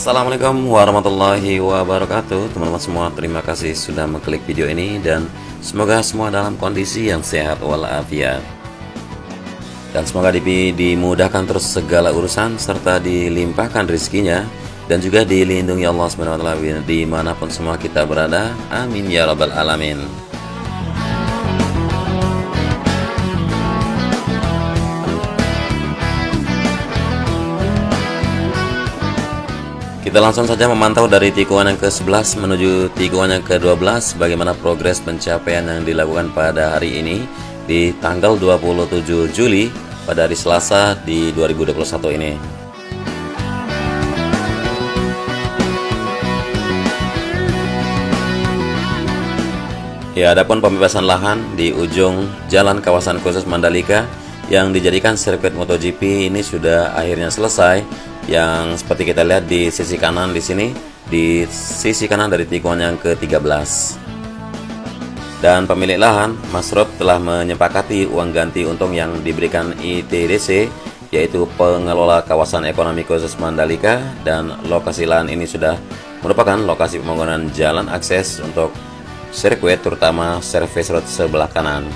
Assalamualaikum warahmatullahi wabarakatuh. Teman-teman semua, terima kasih sudah mengklik video ini dan semoga semua dalam kondisi yang sehat walafiat. Dan semoga dimudahkan terus segala urusan serta dilimpahkan rezekinya dan juga dilindungi Allah SWT dimanapun semua kita berada. Amin ya rabbal alamin. Kita langsung saja memantau dari tikungan yang ke-11 menuju tikungan yang ke-12 bagaimana progres pencapaian yang dilakukan pada hari ini di tanggal 27 Juli pada hari Selasa di 2021 ini. Ya, adapun pembebasan lahan di ujung jalan kawasan khusus Mandalika yang dijadikan sirkuit MotoGP ini sudah akhirnya selesai. Yang seperti kita lihat di sisi kanan di sini, di sisi kanan dari tikungan yang ke-13. Dan pemilik lahan, Mas Rob, telah menyepakati uang ganti untung yang diberikan ITDC, yaitu pengelola kawasan ekonomi khusus Mandalika, dan lokasi lahan ini sudah merupakan lokasi pembangunan jalan akses untuk sirkuit, terutama service road sebelah kanan.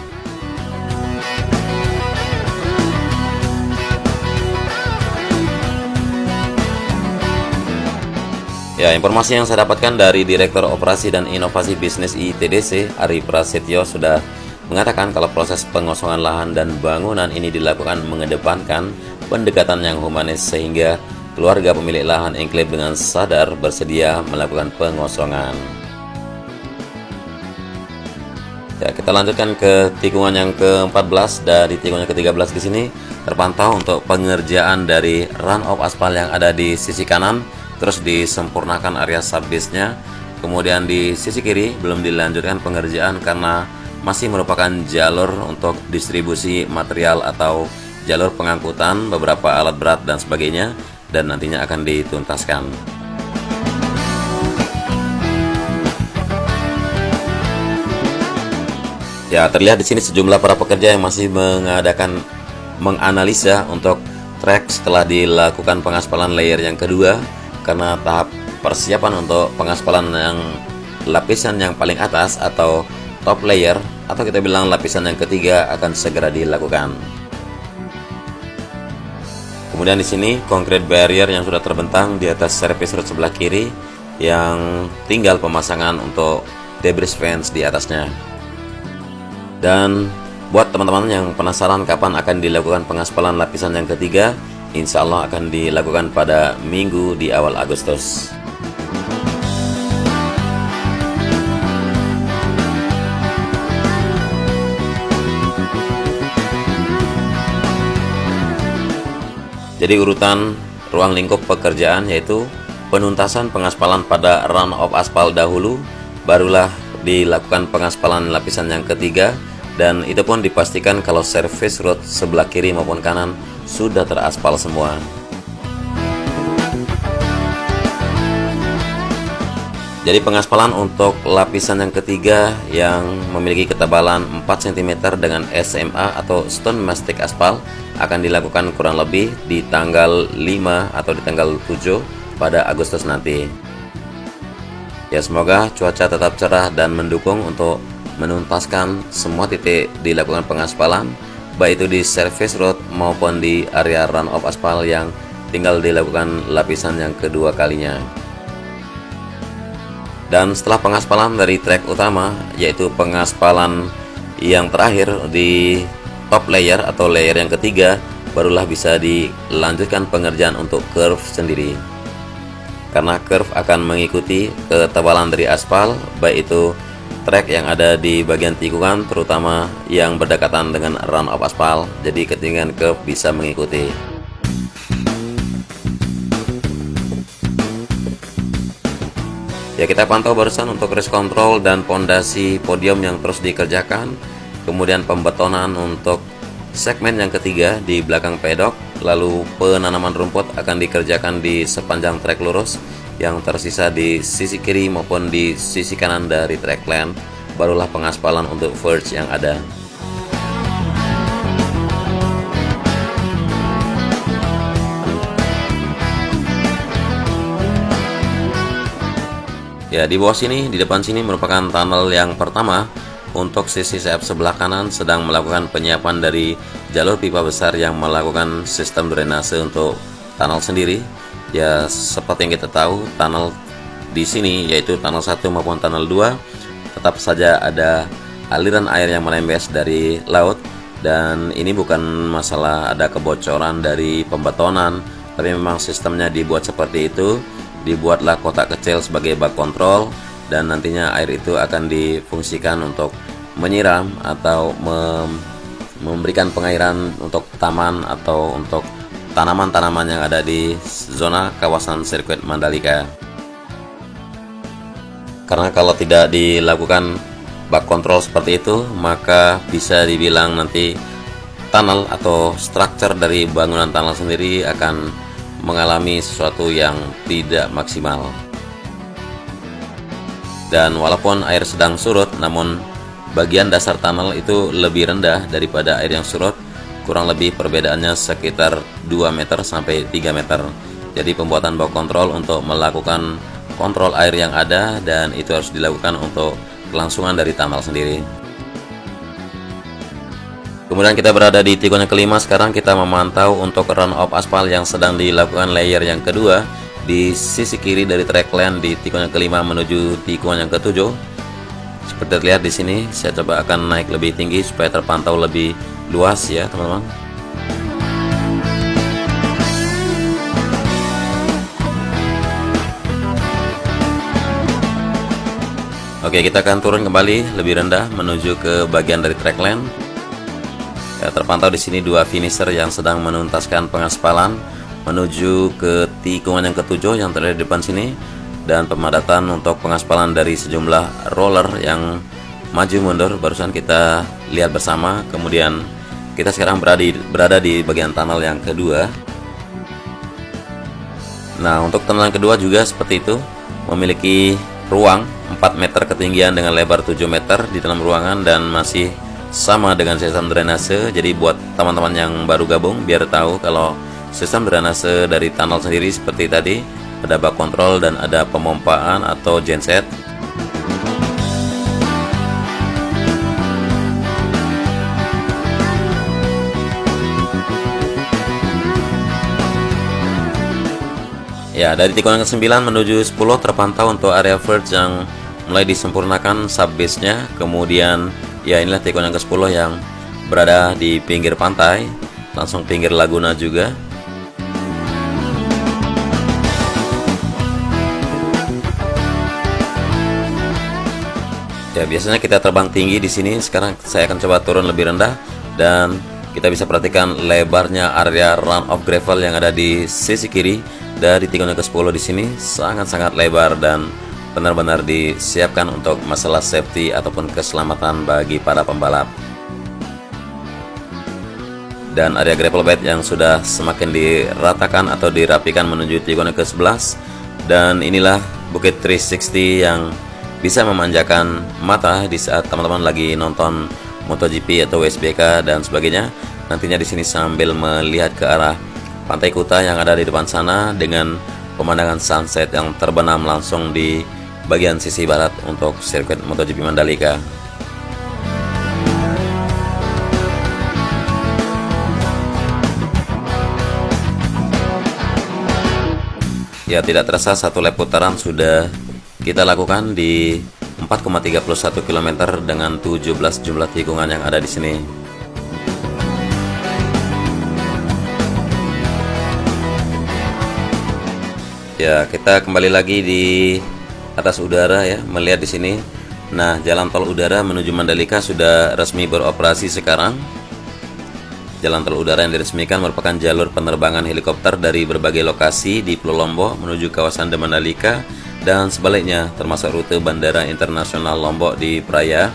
Ya, informasi yang saya dapatkan dari Direktur Operasi dan Inovasi Bisnis ITDC, Ari Prasetyo, sudah mengatakan kalau proses pengosongan lahan dan bangunan ini dilakukan mengedepankan pendekatan yang humanis sehingga keluarga pemilik lahan enklave dengan sadar bersedia melakukan pengosongan. Ya, kita lanjutkan ke tikungan yang ke-14. Dari tikungan yang ke-13 di sini terpantau untuk pengerjaan dari run off aspal yang ada di sisi kanan, terus disempurnakan area subbase-nya. Kemudian di sisi kiri belum dilanjutkan pengerjaan karena masih merupakan jalur untuk distribusi material atau jalur pengangkutan beberapa alat berat dan sebagainya, dan nantinya akan dituntaskan. Ya, terlihat di sini sejumlah para pekerja yang masih menganalisa untuk trek setelah dilakukan pengaspalan layer yang kedua, karena tahap persiapan untuk pengaspalan yang lapisan yang paling atas atau top layer, atau kita bilang lapisan yang ketiga, akan segera dilakukan. Kemudian di sini concrete barrier yang sudah terbentang di atas service road sebelah kiri yang tinggal pemasangan untuk debris fence di atasnya. Dan buat teman-teman yang penasaran kapan akan dilakukan pengaspalan lapisan yang ketiga, insya Allah akan dilakukan pada minggu di awal Agustus. Jadi urutan ruang lingkup pekerjaan yaitu penuntasan pengaspalan pada run off aspal dahulu, barulah dilakukan pengaspalan lapisan yang ketiga, dan itu pun dipastikan kalau service road sebelah kiri maupun kanan sudah teraspal semua. Jadi pengaspalan untuk lapisan yang ketiga yang memiliki ketebalan 4 cm dengan SMA atau stone mastic aspal akan dilakukan kurang lebih di tanggal 5 atau di tanggal 7 pada Agustus nanti. Ya, semoga cuaca tetap cerah dan mendukung untuk menuntaskan semua titik dilakukan pengaspalan, baik itu di service road maupun di area run off aspal yang tinggal dilakukan lapisan yang kedua kalinya. Dan setelah pengaspalan dari trek utama, yaitu pengaspalan yang terakhir di top layer atau layer yang ketiga, barulah bisa dilanjutkan pengerjaan untuk curve sendiri. Karena curve akan mengikuti ketebalan dari aspal, baik itu trek yang ada di bagian tikungan, terutama yang berdekatan dengan run off aspal, jadi ketinggian curve bisa mengikuti. Ya, kita pantau barusan untuk race control dan pondasi podium yang terus dikerjakan, kemudian pembetonan untuk segmen yang ketiga di belakang pedok, lalu penanaman rumput akan dikerjakan di sepanjang trek lurus yang tersisa di sisi kiri maupun di sisi kanan dari track lane, barulah pengaspalan untuk verge yang ada. Ya, di bawah sini, di depan sini merupakan tunnel yang pertama untuk sisi sayap sebelah kanan sedang melakukan penyiapan dari jalur pipa besar yang melakukan sistem drainase untuk tunnel sendiri. Ya, seperti yang kita tahu, tunnel di sini yaitu tunnel 1 maupun tunnel 2 tetap saja ada aliran air yang melembes dari laut, dan ini bukan masalah ada kebocoran dari pembetonan, tapi memang sistemnya dibuat seperti itu. Dibuatlah kotak kecil sebagai bak kontrol, dan nantinya air itu akan difungsikan untuk menyiram atau memberikan pengairan untuk taman atau untuk tanaman-tanaman yang ada di zona kawasan sirkuit Mandalika. Karena kalau tidak dilakukan bak kontrol seperti itu, maka bisa dibilang nanti tunnel atau struktur dari bangunan tunnel sendiri akan mengalami sesuatu yang tidak maksimal. Dan walaupun air sedang surut, namun bagian dasar tunnel itu lebih rendah daripada air yang surut, kurang lebih perbedaannya sekitar 2 meter sampai 3 meter. Jadi pembuatan bak kontrol untuk melakukan kontrol air yang ada, dan itu harus dilakukan untuk kelangsungan dari tunnel sendiri. Kemudian kita berada di tikungan kelima. Sekarang kita memantau untuk run off aspal yang sedang dilakukan layer yang kedua di sisi kiri dari track lane di tikungan kelima menuju tikungan yang ketujuh. Seperti terlihat di sini, saya coba akan naik lebih tinggi supaya terpantau lebih luas ya teman-teman. Oke, kita akan turun kembali lebih rendah menuju ke bagian dari track lane. Ya, terpantau di sini dua finisher yang sedang menuntaskan pengaspalan menuju ke tikungan yang ketujuh yang terlihat di depan sini, dan pemadatan untuk pengaspalan dari sejumlah roller yang maju mundur barusan kita lihat bersama. Kemudian kita sekarang berada di bagian tunnel yang kedua. Nah, untuk tunnel yang kedua juga seperti itu, memiliki ruang 4 meter ketinggian dengan lebar 7 meter di dalam ruangan, dan masih sama dengan sistem drainase. Jadi buat teman-teman yang baru gabung, biar tahu kalau sistem drainase dari tunnel sendiri seperti tadi, ada bak kontrol dan ada pemompaan atau genset. Ya, dari tikungan ke-9 menuju 10 terpantau untuk area verge yang mulai disempurnakan subbase-nya. Kemudian ya, inilah tikungan ke-10 yang berada di pinggir pantai, langsung pinggir Laguna juga. Ya, biasanya kita terbang tinggi di sini. Sekarang saya akan coba turun lebih rendah, dan kita bisa perhatikan lebarnya area run off gravel yang ada di sisi kiri dari tikungan ke-10 di sini sangat-sangat lebar dan benar-benar disiapkan untuk masalah safety ataupun keselamatan bagi para pembalap. Dan area gravel bed yang sudah semakin diratakan atau dirapikan menuju tikungan ke-11, dan inilah bukit 360 yang bisa memanjakan mata di saat teman-teman lagi nonton MotoGP atau WSBK dan sebagainya. Nantinya di sini sambil melihat ke arah Pantai Kuta yang ada di depan sana dengan pemandangan sunset yang terbenam langsung di bagian sisi barat untuk sirkuit MotoGP Mandalika. Ya, tidak terasa satu lap putaran sudah kita lakukan di 4,31 km dengan 17 jumlah tikungan yang ada di sini. Ya, kita kembali lagi di atas udara ya, melihat di sini. Nah, jalan tol udara menuju Mandalika sudah resmi beroperasi sekarang. Jalan tol udara yang diresmikan merupakan jalur penerbangan helikopter dari berbagai lokasi di Pulau Lombok menuju kawasan The Mandalika dan sebaliknya, termasuk rute Bandara Internasional Lombok di Praia.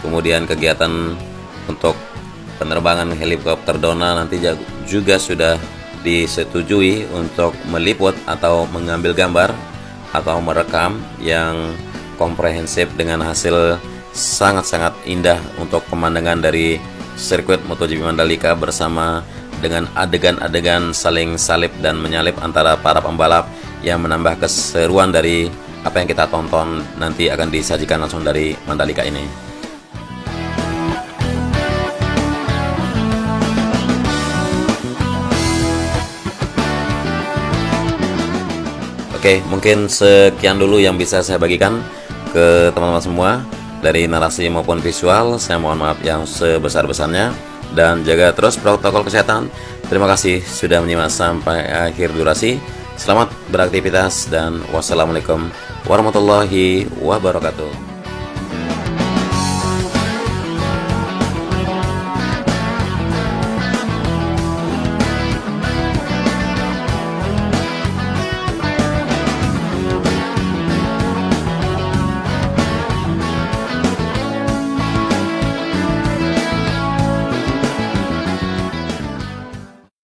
Kemudian kegiatan untuk penerbangan helikopter Dona nanti juga sudah disetujui untuk meliput atau mengambil gambar atau merekam yang komprehensif dengan hasil sangat-sangat indah untuk pemandangan dari sirkuit MotoGP Mandalika bersama dengan adegan-adegan saling salip dan menyalip antara para pembalap yang menambah keseruan dari apa yang kita tonton nanti akan disajikan langsung dari Mandalika ini. Oke, mungkin sekian dulu yang bisa saya bagikan ke teman-teman semua dari narasi maupun visual. Saya mohon maaf yang sebesar-besarnya dan jaga terus protokol kesehatan. Terima kasih sudah menyimak sampai akhir durasi. Selamat beraktivitas dan wassalamualaikum warahmatullahi wabarakatuh.